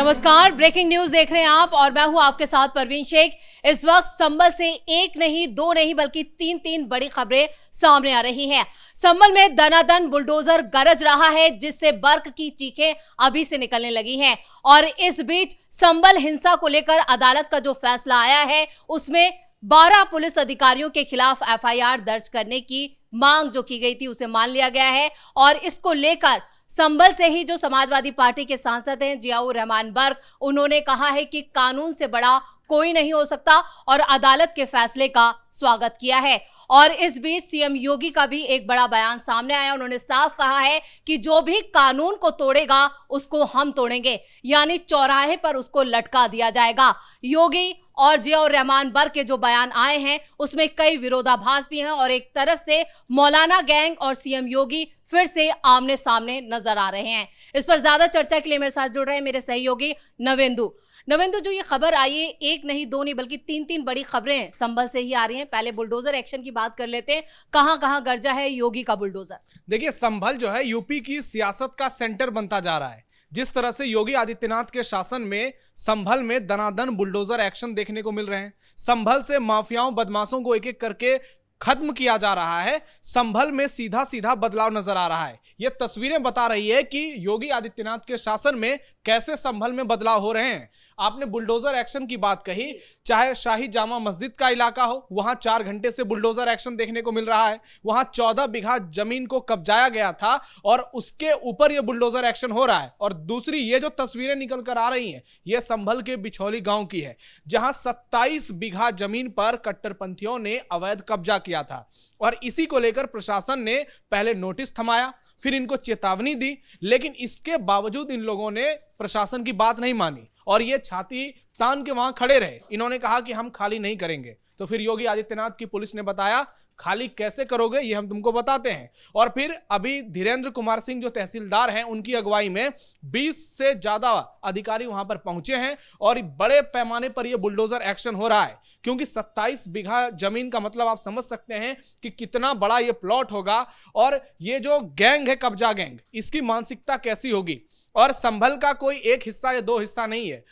नमस्कार, breaking news देख रहे हैं आप और मैं हूं आपके साथ परवीन शेख। इस वक्त संभल से एक नहीं, दो नहीं बल्कि तीन बड़ी खबरें सामने आ रही हैं। संभल में दनादन बुलडोजर गरज रहा है जिससे बर्क की चीखें अभी से निकलने लगी हैं। और इस बीच संभल हिंसा को लेकर अदालत का जो फैसला आया है उसमें 12 पुलिस अधिकारियों के खिलाफ एफआईआर दर्ज करने की मांग जो की गई थी उसे मान लिया गया है। और इसको लेकर संभल से ही जो समाजवादी पार्टी के सांसद हैं जियाउर रहमान बर्क, उन्होंने कहा है कि कानून से बड़ा कोई नहीं हो सकता और अदालत के फैसले का स्वागत किया है। और इस बीच सीएम योगी का भी एक बड़ा बयान सामने आया। उन्होंने साफ कहा है कि जो भी कानून को तोड़ेगा उसको हम तोड़ेंगे, यानी चौराहे पर उसको लटका दिया जाएगा। योगी और जियाउर रहमान बर्क के जो बयान आए हैं उसमें कई विरोधाभास भी हैं और एक तरफ से मौलाना गैंग और सीएम योगी फिर से आमने सामने नजर आ रहे हैं। इस पर ज्यादा चर्चा के लिए मेरे साथ जुड़ रहे हैं मेरे सहयोगी नवेंदु। जो ये खबर आई है, एक नहीं दो नहीं बल्कि तीन बड़ी खबरें संभल से ही आ रही हैं। पहले बुलडोजर एक्शन की बात कर लेते हैं। कहां गरजा है योगी का बुलडोजर? देखिए, संभल जो है यूपी की सियासत का सेंटर बनता जा रहा है। जिस तरह से योगी आदित्यनाथ के शासन में संभल में दनादन बुलडोजर एक्शन देखने को मिल रहे हैं। संभल से माफियाओं बदमाशों को एक एक करके खत्म किया जा रहा है। संभल में सीधा सीधा बदलाव नजर आ रहा है। यह तस्वीरें बता रही है कि योगी आदित्यनाथ के शासन में कैसे संभल में बदलाव हो रहे हैं। आपने बुलडोजर एक्शन की बात कही, चाहे शाही जामा मस्जिद का इलाका हो, वहां 4 घंटे से बुलडोजर एक्शन देखने को मिल रहा है। वहां 14 बीघा जमीन को कब्जाया गया था और उसके ऊपर यह बुलडोजर एक्शन हो रहा है। और दूसरी ये जो तस्वीरें निकल कर आ रही हैं, यह संभल के बिछौली गांव की है, जहां 27 बीघा जमीन पर कट्टरपंथियों ने अवैध कब्जा किया था। और इसी को लेकर प्रशासन ने पहले नोटिस थमाया, फिर इनको चेतावनी दी, लेकिन इसके बावजूद इन लोगों ने प्रशासन की बात नहीं मानी और ये छाती तान के वहां खड़े रहे। इन्होंने कहा कि हम खाली नहीं करेंगे। तो फिर योगी आदित्यनाथ की पुलिस ने बताया, खाली कैसे करोगे ये हम तुमको बताते हैं। और फिर अभी धीरेन्द्र कुमार सिंह जो तहसीलदार हैं, उनकी अगुवाई में 20 से ज्यादा अधिकारी वहां पर पहुंचे हैं और बड़े पैमाने पर यह बुलडोजर एक्शन हो रहा है। क्योंकि 27 बीघा जमीन का मतलब आप समझ सकते हैं कि कितना बड़ा यह प्लॉट होगा। और ये जो गैंग है, कब्जा गैंग, इसकी मानसिकता कैसी होगी। और संभल का कोई एक हिस्सा या 2 हिस्सा नहीं है।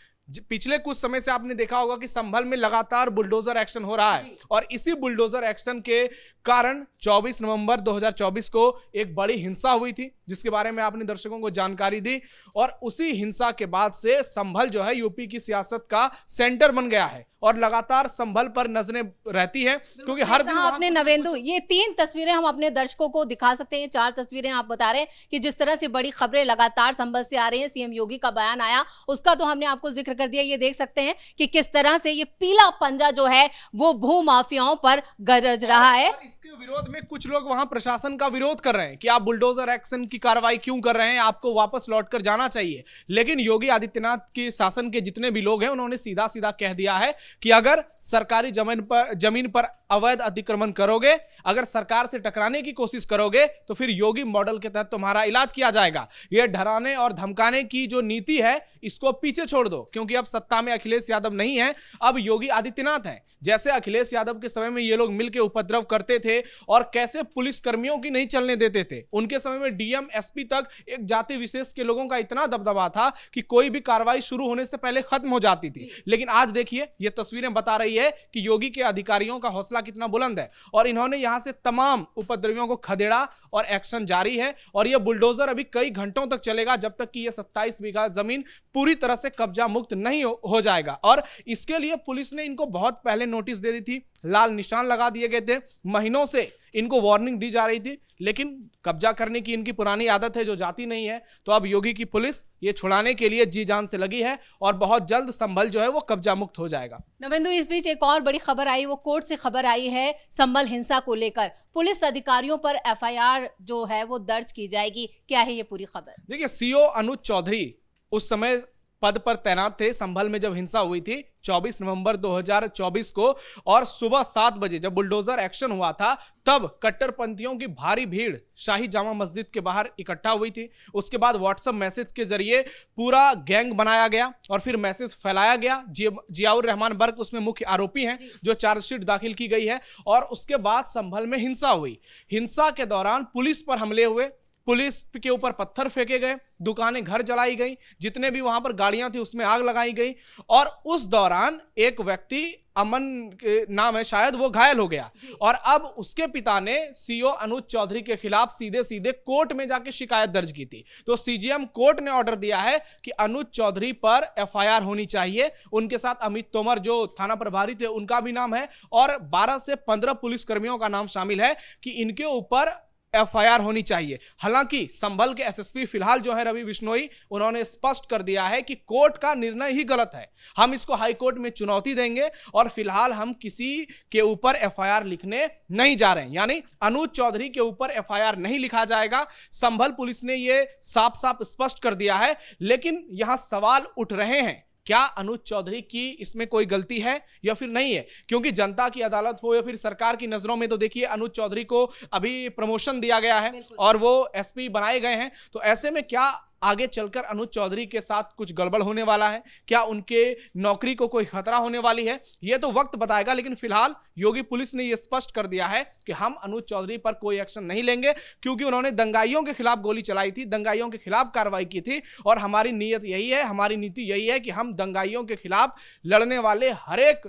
पिछले कुछ समय से आपने देखा होगा कि संभल में लगातार बुलडोजर एक्शन हो रहा है। और इसी बुलडोजर एक्शन के कारण 24 नवंबर 2024 को एक बड़ी हिंसा हुई थी, जिसके बारे में आपने दर्शकों को जानकारी दी। और उसी हिंसा के बाद से संभल जो है यूपी की सियासत का सेंटर बन गया है और लगातार संभल पर नजरें रहती हैं, क्योंकि हर दिन आपने नवेंदु ये 3 तस्वीरें हम अपने दर्शकों को दिखा सकते हैं। 4 तस्वीरें आप बता रहे हैं कि जिस तरह से बड़ी खबरें लगातार संभल से आ रही हैं। सीएम योगी का बयान आया, उसका तो हमने आपको जिक्र कर दिया। ये देख सकते हैं कि किस तरह से ये पीला पंजा जो है वो भू माफियाओं पर गरज रहा है। इसके विरोध में कुछ लोग वहां प्रशासन का विरोध कर रहे हैं कि आप बुलडोजर एक्शन की कार्रवाई क्यों कर रहे हैं, आपको वापस लौटकर जाना चाहिए। लेकिन योगी आदित्यनाथ के शासन के जितने भी लोग हैं, उन्होंने सीधा सीधा कह दिया है कि अगर सरकारी जमीन पर अवैध अतिक्रमण करोगे, अगर सरकार से टकराने की कोशिश करोगे, तो फिर योगी मॉडल के तहत तुम्हारा इलाज किया जाएगा। यह डराने और धमकाने की जो नीति है, इसको पीछे छोड़ दो, क्योंकि अब सत्ता में अखिलेश यादव नहीं है, अब योगी आदित्यनाथ हैं। जैसे अखिलेश यादव के समय में ये लोग मिलकर उपद्रव करते थे और कैसे पुलिस कर्मियों की नहीं चलने देते थे। उनके समय में डीएम एसपी तक एक जाति विशेष के लोगों का इतना दबदबा था कि कोई भी कार्रवाई शुरू होने से पहले खत्म हो जाती थी। लेकिन आज देखिए, ये तस्वीरें बता रही है कि योगी के अधिकारियों का हौसला कितना बुलंद है और इन्होंने यहां से तमाम उपद्रवियों को खदेड़ा और एक्शन जारी है। और यह बुलडोजर अभी कई घंटों तक चलेगा, जब तक कि यह 27 बीघा जमीन पूरी तरह से कब्जा मुक्त नहीं हो जाएगा। और इसके लिए पुलिस ने इनको बहुत पहले नोटिस दे दी थी, लाल निशान लगा दिए गए थे, महीनों से इनको वार्निंग दी जा रही थी, लेकिन कब्जा करने की इनकी पुरानी आदत है जो जाती नहीं है। तो अब योगी की पुलिस ये छुड़ाने के लिए जी जान से लगी है और बहुत जल्द संभल जो है वो कब्जा मुक्त हो जाएगा। नवेंदु, इस बीच एक और बड़ी खबर आई, वो कोर्ट से खबर आई है संभल हिंसा को लेकर पुलिस अधिकारियों पर एफआईआर जो है वो दर्ज की जाएगी। क्या है ये पूरी खबर? देखिए, सीओ अनुज चौधरी उस समय पद पर तैनात थे संभल में जब हिंसा हुई थी 24 नवंबर 2024 को। और सुबह 7 बजे जब बुलडोजर एक्शन हुआ था, तब कट्टरपंथियों की भारी भीड़ शाही जामा मस्जिद के बाहर इकट्ठा हुई थी। उसके बाद व्हाट्सएप मैसेज के जरिए पूरा गैंग बनाया गया और फिर मैसेज फैलाया गया। जियाउर रहमान बर्क उसमें मुख्य आरोपी हैं, जो चार्जशीट दाखिल की गई है। और उसके बाद संभल में हिंसा हुई। हिंसा के दौरान पुलिस पर हमले हुए, पुलिस के ऊपर पत्थर फेंके गए, दुकानें घर जलाई गई, जितने भी वहां पर गाड़ियां थी उसमें आग लगाई गई। और उस दौरान एक व्यक्ति, अमन के नाम है शायद, वो घायल हो गया। और अब उसके पिता ने सीओ अनुज चौधरी के खिलाफ सीधे सीधे कोर्ट में जाके शिकायत दर्ज की थी। तो सीजीएम कोर्ट ने ऑर्डर दिया है कि अनुज चौधरी पर एफआईआर होनी चाहिए। उनके साथ अमित तोमर जो थाना प्रभारी थे उनका भी नाम है, और 12 से 15 पुलिसकर्मियों का नाम शामिल है कि इनके ऊपर एफआईआर होनी चाहिए। हालांकि संभल के एसएसपी फिलहाल जो है रवि बिश्नोई, उन्होंने स्पष्ट कर दिया है कि कोर्ट का निर्णय ही गलत है, हम इसको हाई कोर्ट में चुनौती देंगे और फिलहाल हम किसी के ऊपर एफआईआर लिखने नहीं जा रहे हैं। यानी अनुज चौधरी के ऊपर एफआईआर नहीं लिखा जाएगा। संभल पुलिस ने यह साफ साफ स्पष्ट कर दिया है। लेकिन यहां सवाल उठ रहे हैं, क्या अनुज चौधरी की इसमें कोई गलती है या फिर नहीं है? क्योंकि जनता की अदालत हो या फिर सरकार की नजरों में तो देखिए अनुज चौधरी को अभी प्रमोशन दिया गया है और वो एसपी बनाए गए हैं। तो ऐसे में क्या आगे चलकर अनुज चौधरी के साथ कुछ गड़बड़ होने वाला है? क्या उनके नौकरी को कोई खतरा होने वाली है? यह तो वक्त बताएगा। लेकिन फिलहाल योगी पुलिस ने यह स्पष्ट कर दिया है कि हम अनुज चौधरी पर कोई एक्शन नहीं लेंगे, क्योंकि उन्होंने दंगाइयों के खिलाफ गोली चलाई थी, दंगाइयों के खिलाफ कार्रवाई की थी। और हमारी नीयत यही है, हमारी नीति यही है कि हम दंगाइयों के खिलाफ लड़ने वाले हरेक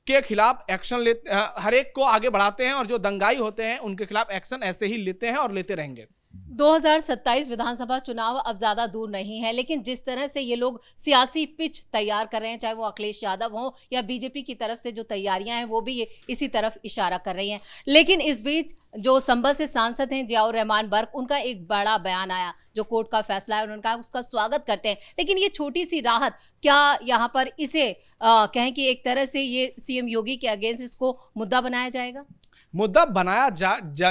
के खिलाफ एक्शन लेते, हरेक को आगे बढ़ाते हैं, और जो दंगाई होते हैं उनके खिलाफ एक्शन ऐसे ही लेते हैं और लेते रहेंगे। 2027 विधानसभा चुनाव अब ज्यादा दूर नहीं है, लेकिन जिस तरह से ये लोग सियासी पिच तैयार कर रहे हैं, चाहे वो अखिलेश यादव हो या बीजेपी की तरफ से जो तैयारियां हैं वो भी इसी तरफ इशारा कर रही हैं। लेकिन इस बीच जो संभल से सांसद हैं जियाउर रहमान बर्क, उनका एक बड़ा बयान आया जो कोर्ट का फैसला है, उन्होंने कहा उसका स्वागत करते हैं। लेकिन ये छोटी सी राहत क्या यहाँ पर इसे कहें कि एक तरह से ये सीएम योगी के अगेंस्ट इसको मुद्दा बनाया जाएगा? मुद्दा बनाया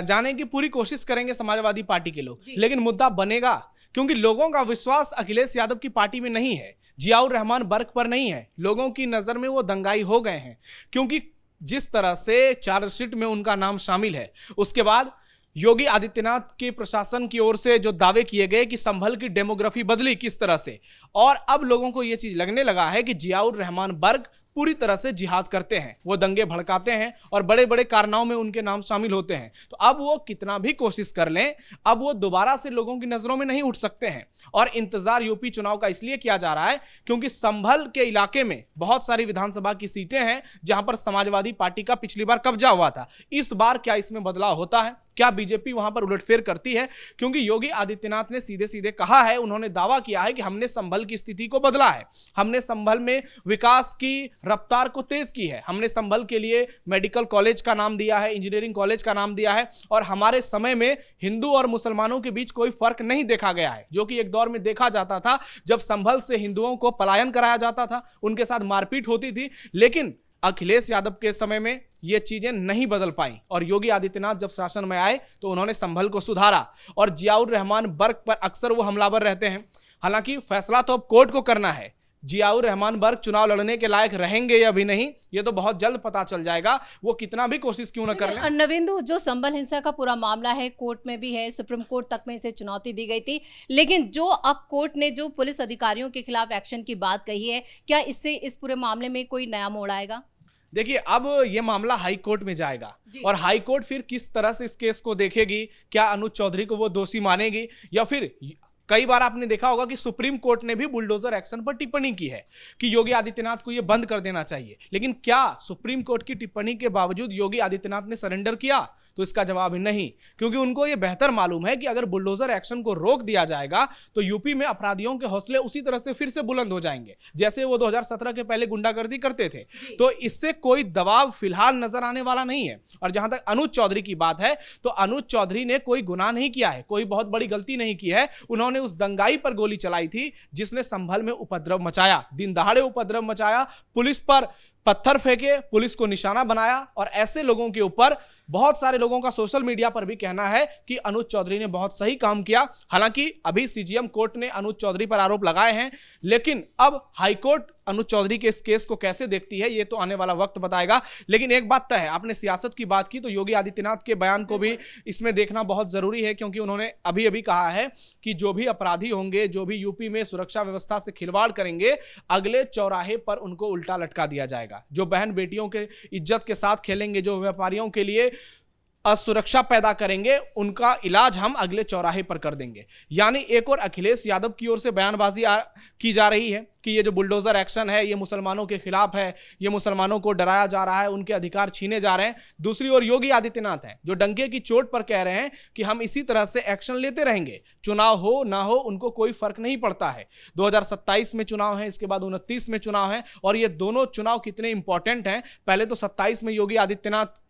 जाने की पूरी कोशिश करेंगे समाजवादी पार्टी के लोग, लेकिन मुद्दा बनेगा क्योंकि लोगों का विश्वास अखिलेश यादव की पार्टी में नहीं है, जियाउर रहमान बर्क पर नहीं है। लोगों की नजर में वो दंगाई हो गए हैं, क्योंकि जिस तरह से चार्जशीट में उनका नाम शामिल है, उसके बाद योगी आदित्यनाथ के प्रशासन की ओर से जो दावे किए गए कि संभल की डेमोग्राफी बदली किस तरह से, और अब लोगों को यह चीज लगने लगा है कि जियाउर रहमान बर्क पूरी तरह से जिहाद करते हैं, वो दंगे भड़काते हैं और बड़े बड़े कारनामों में उनके नाम शामिल होते हैं। तो अब वो कितना भी कोशिश कर लें, अब वो दोबारा से लोगों की नजरों में नहीं उठ सकते हैं। और इंतजार यूपी चुनाव का इसलिए किया जा रहा है क्योंकि संभल के इलाके में बहुत सारी विधानसभा की सीटें हैं जहां पर समाजवादी पार्टी का पिछली बार कब्जा हुआ था। इस बार क्या इसमें बदलाव होता है? क्या बीजेपी वहां पर उलटफेर करती है? क्योंकि योगी आदित्यनाथ ने सीधे सीधे कहा है, उन्होंने दावा किया है कि हमने संभल की स्थिति को बदला है, हमने संभल में विकास की रफ्तार को तेज की है, हमने संभल के लिए मेडिकल कॉलेज का नाम दिया है, इंजीनियरिंग कॉलेज का नाम दिया है, और हमारे समय में हिंदू और मुसलमानों के बीच कोई फर्क नहीं देखा गया है, जो कि एक दौर में देखा जाता था जब संभल से हिंदुओं को पलायन कराया जाता था, उनके साथ मारपीट होती थी। लेकिन अखिलेश यादव के समय में ये चीजें नहीं बदल पाई, और योगी आदित्यनाथ जब शासन में आए तो उन्होंने संभल को सुधारा। और जियाउर रहमान बर्क पर अक्सर वो हमलावर रहते हैं। हालांकि फैसला तो अब कोर्ट को करना है, जियाउर रहमान बर्क चुनाव लड़ने के लायक रहेंगे या भी नहीं, ये तो बहुत जल्द पता चल जाएगा, वो कितना भी कोशिश क्यों न कर लें। नवेंदु, जो संभल हिंसा का पूरा मामला है कोर्ट में भी है, सुप्रीम कोर्ट तक में इसे चुनौती दी गई थी, लेकिन जो अब कोर्ट ने जो पुलिस अधिकारियों के खिलाफ एक्शन की बात कही है, क्या इससे इस पूरे मामले में कोई नया मोड़ आएगा? देखिए, अब ये मामला हाई कोर्ट में जाएगा और हाई कोर्ट फिर किस तरह से इस केस को देखेगी, क्या अनुज चौधरी को वो दोषी मानेगी, या फिर कई बार आपने देखा होगा कि सुप्रीम कोर्ट ने भी बुलडोजर एक्शन पर टिप्पणी की है कि योगी आदित्यनाथ को ये बंद कर देना चाहिए। लेकिन क्या सुप्रीम कोर्ट की टिप्पणी के बावजूद योगी आदित्यनाथ ने सरेंडर किया? तो इसका जवाब नहीं, क्योंकि उनको ये बेहतर मालूम है कि अगर बुलडोजर एक्शन को रोक दिया जाएगा तो यूपी में अपराधियों के हौसले उसी तरह से फिर से बुलंद हो जाएंगे जैसे वो 2017 के पहले गुंडागर्दी करते थे। तो इससे कोई दबाव फिलहाल नजर आने वाला नहीं है। और जहां तक अनुज चौधरी की बात है, तो अनुज चौधरी ने कोई गुनाह नहीं किया है, कोई बहुत बड़ी गलती नहीं की है। उन्होंने उस दंगाई पर गोली चलाई थी जिसने संभल में उपद्रव मचाया, दिन दहाड़े उपद्रव मचाया, पुलिस पर पत्थर फेंके, पुलिस को निशाना बनाया। और ऐसे लोगों के ऊपर बहुत सारे लोगों का सोशल मीडिया पर भी कहना है कि अनुज चौधरी ने बहुत सही काम किया। हालांकि अभी सीजीएम कोर्ट ने अनुज चौधरी पर आरोप लगाए हैं, लेकिन अब हाईकोर्ट अनुज चौधरी के इस केस को कैसे देखती है ये तो आने वाला वक्त बताएगा। लेकिन एक बात तय है, आपने सियासत की बात की तो योगी आदित्यनाथ के बयान को भी इसमें देखना बहुत जरूरी है, क्योंकि उन्होंने अभी अभी कहा है कि जो भी अपराधी होंगे, जो भी यूपी में सुरक्षा व्यवस्था से खिलवाड़ करेंगे, अगले चौराहे पर उनको उल्टा लटका दिया जाएगा। जो बहन बेटियों के इज्जत के साथ खेलेंगे, जो व्यापारियों के लिए असुरक्षा पैदा करेंगे उनका इलाज हम अगले चौराहे पर कर देंगे। यानी एक और अखिलेश यादव की ओर से बयानबाजी की जा रही है कि ये जो बुलडोजर एक्शन है ये मुसलमानों के खिलाफ है, ये मुसलमानों को डराया जा रहा है, उनके अधिकार छीने जा रहे हैं। दूसरी ओर योगी आदित्यनाथ हैं जो डंके की चोट पर कह रहे हैं कि हम इसी तरह से एक्शन लेते रहेंगे, चुनाव हो ना हो उनको कोई फर्क नहीं पड़ता है। 2027 में चुनाव है, इसके बाद 29 में चुनाव है, और ये दोनों चुनाव कितने इंपॉर्टेंट हैं। पहले तो 27 में योगी आदित्यनाथ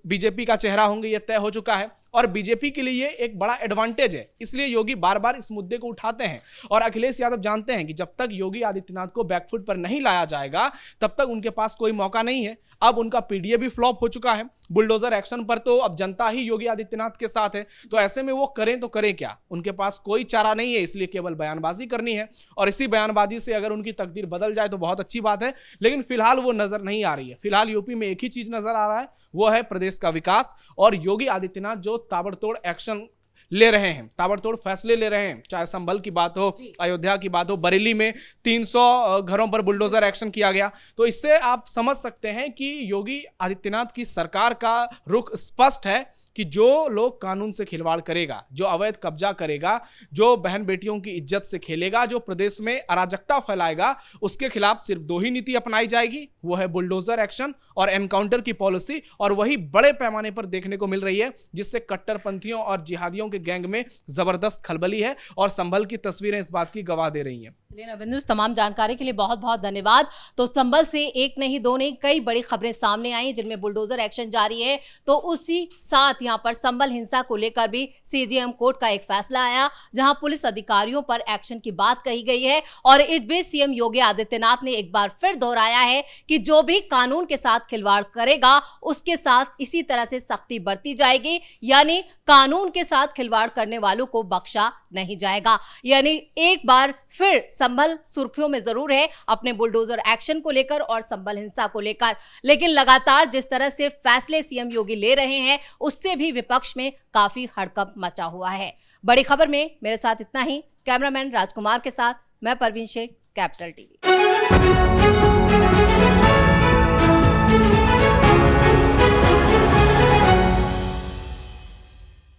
बीजेपी का चेहरा होंगे, यह तय हो चुका है, और बीजेपी के लिए एक बड़ा एडवांटेज है, इसलिए योगी बार बार इस मुद्दे को उठाते हैं। और अखिलेश यादव जानते हैं कि जब तक योगी आदित्यनाथ को बैकफुट पर नहीं लाया जाएगा तब तक उनके पास कोई मौका नहीं है। अब उनका पीडीए भी फ्लॉप हो चुका है, बुलडोजर एक्शन पर तो अब जनता ही योगी आदित्यनाथ के साथ है, तो ऐसे में वो करें तो करें क्या, उनके पास कोई चारा नहीं है, इसलिए केवल बयानबाजी करनी है। और इसी बयानबाजी से अगर उनकी तकदीर बदल जाए तो बहुत अच्छी बात है, लेकिन फिलहाल वो नजर नहीं आ रही है। फिलहाल यूपी में एक ही चीज नजर आ रहा है, वो है प्रदेश का विकास, और योगी आदित्यनाथ जो ताबड़तोड़ एक्शन ले रहे हैं, ताबड़तोड़ फैसले ले रहे हैं, चाहे संभल की बात हो, अयोध्या की बात हो, बरेली में 300 घरों पर बुलडोजर एक्शन किया गया, तो इससे आप समझ सकते हैं कि योगी आदित्यनाथ की सरकार का रुख स्पष्ट है कि जो लोग कानून से खिलवाड़ करेगा, जो अवैध कब्जा करेगा, जो बहन बेटियों की इज्जत से खेलेगा, जो प्रदेश में अराजकता फैलाएगा, उसके खिलाफ सिर्फ दो ही नीति अपनाई जाएगी, वो है बुलडोजर एक्शन और एनकाउंटर की पॉलिसी। और वही बड़े पैमाने पर देखने को मिल रही है, जिससे कट्टरपंथियों और जिहादियों के गैंग में जबरदस्त खलबली है, और संभल की तस्वीरें इस बात की गवाह दे रही हैं। रविंद्र, तमाम जानकारी के लिए बहुत बहुत धन्यवाद। तो संभल से एक नहीं दो नहीं कई बड़ी खबरें सामने आई जिनमें बुलडोजर एक्शन जारी है, तो उसी साथ यहां पर संभल हिंसा को लेकर भी सीजेएम कोर्ट का एक फैसला आया, जहां पुलिस अधिकारियों पर एक्शन की बात कही गई है। और इस बीच सीएम योगी आदित्यनाथ ने एक बार फिर दोहराया है कि जो भी कानून के साथ खिलवाड़ करेगा उसके साथ इसी तरह से सख्ती बरती जाएगी, यानी कानून के साथ खिलवाड़ करने वालों को बख्शा नहीं जाएगा। यानी एक बार फिर संभल सुर्खियों में जरूर है अपने बुलडोजर एक्शन को लेकर और संभल हिंसा को लेकर, लेकिन लगातार जिस तरह से फैसले सीएम योगी ले रहे हैं उससे भी विपक्ष में काफी हड़कंप मचा हुआ है। बड़ी खबर में मेरे साथ इतना ही। कैमरामैन राजकुमार के साथ मैं परवीन शेख, कैपिटल टीवी।